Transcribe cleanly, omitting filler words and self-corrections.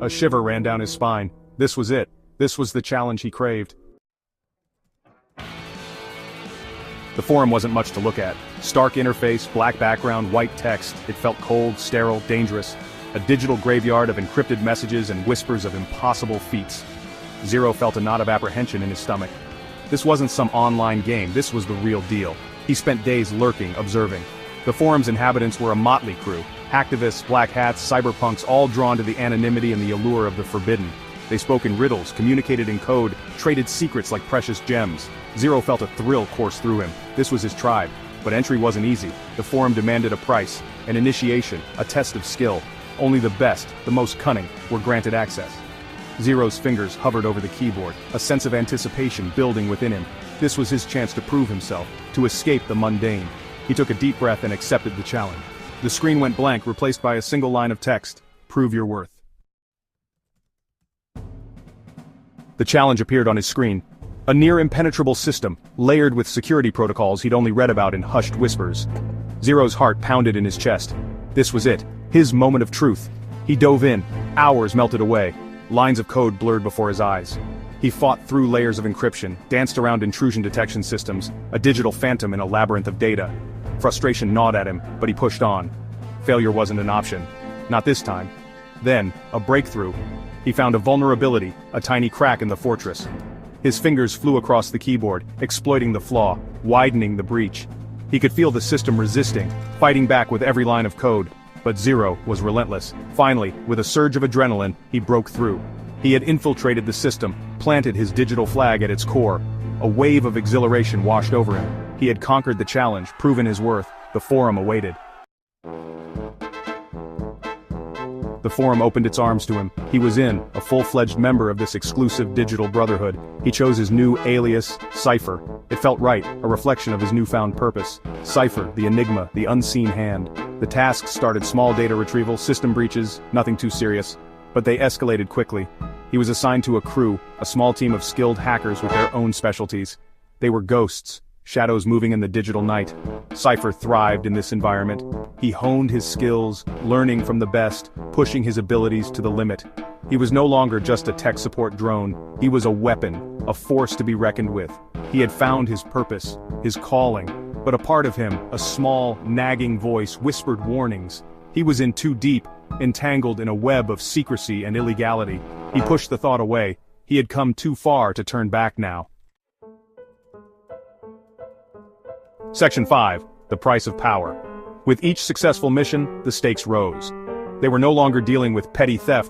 A shiver ran down his spine. This was it. This was the challenge he craved. The forum wasn't much to look at. Stark interface, black background, white text. It felt cold, sterile, dangerous. A digital graveyard of encrypted messages and whispers of impossible feats. Zero felt a knot of apprehension in his stomach. This wasn't some online game, this was the real deal. He spent days lurking, observing. The forum's inhabitants were a motley crew. Hacktivists, black hats, cyberpunks, all drawn to the anonymity and the allure of the forbidden. They spoke in riddles, communicated in code, traded secrets like precious gems. Zero felt a thrill course through him. This was his tribe. But entry wasn't easy. The forum demanded a price, an initiation, a test of skill. Only the best, the most cunning, were granted access. Zero's fingers hovered over the keyboard, a sense of anticipation building within him. This was his chance to prove himself, to escape the mundane. He took a deep breath and accepted the challenge. The screen went blank, replaced by a single line of text. Prove your worth. The challenge appeared on his screen. A near-impenetrable system, layered with security protocols he'd only read about in hushed whispers. Zero's heart pounded in his chest. This was it, his moment of truth. He dove in. Hours melted away. Lines of code blurred before his eyes. He fought through layers of encryption, danced around intrusion detection systems, a digital phantom in a labyrinth of data. Frustration gnawed at him, but he pushed on. Failure wasn't an option. Not this time. Then, a breakthrough. He found a vulnerability, a tiny crack in the fortress. His fingers flew across the keyboard, exploiting the flaw, widening the breach. He could feel the system resisting, fighting back with every line of code. But Zero was relentless. Finally, with a surge of adrenaline, he broke through. He had infiltrated the system, planted his digital flag at its core. A wave of exhilaration washed over him. He had conquered the challenge, proven his worth. The forum awaited. The forum opened its arms to him. He was in, a full-fledged member of this exclusive digital brotherhood. He chose his new alias, Cypher. It felt right, a reflection of his newfound purpose. Cypher, the enigma, the unseen hand. The tasks started small data retrieval, system breaches, nothing too serious. But they escalated quickly. He was assigned to a crew, a small team of skilled hackers with their own specialties. They were ghosts, shadows moving in the digital night. Cypher thrived in this environment. He honed his skills, learning from the best, pushing his abilities to the limit. He was no longer just a tech support drone. He was a weapon, a force to be reckoned with. He had found his purpose, his calling. But a part of him, a small, nagging voice, whispered warnings. He was in too deep, entangled in a web of secrecy and illegality. He pushed the thought away. He had come too far to turn back now. Section 5. The Price of Power. With each successful mission, the stakes rose. They were no longer dealing with petty theft or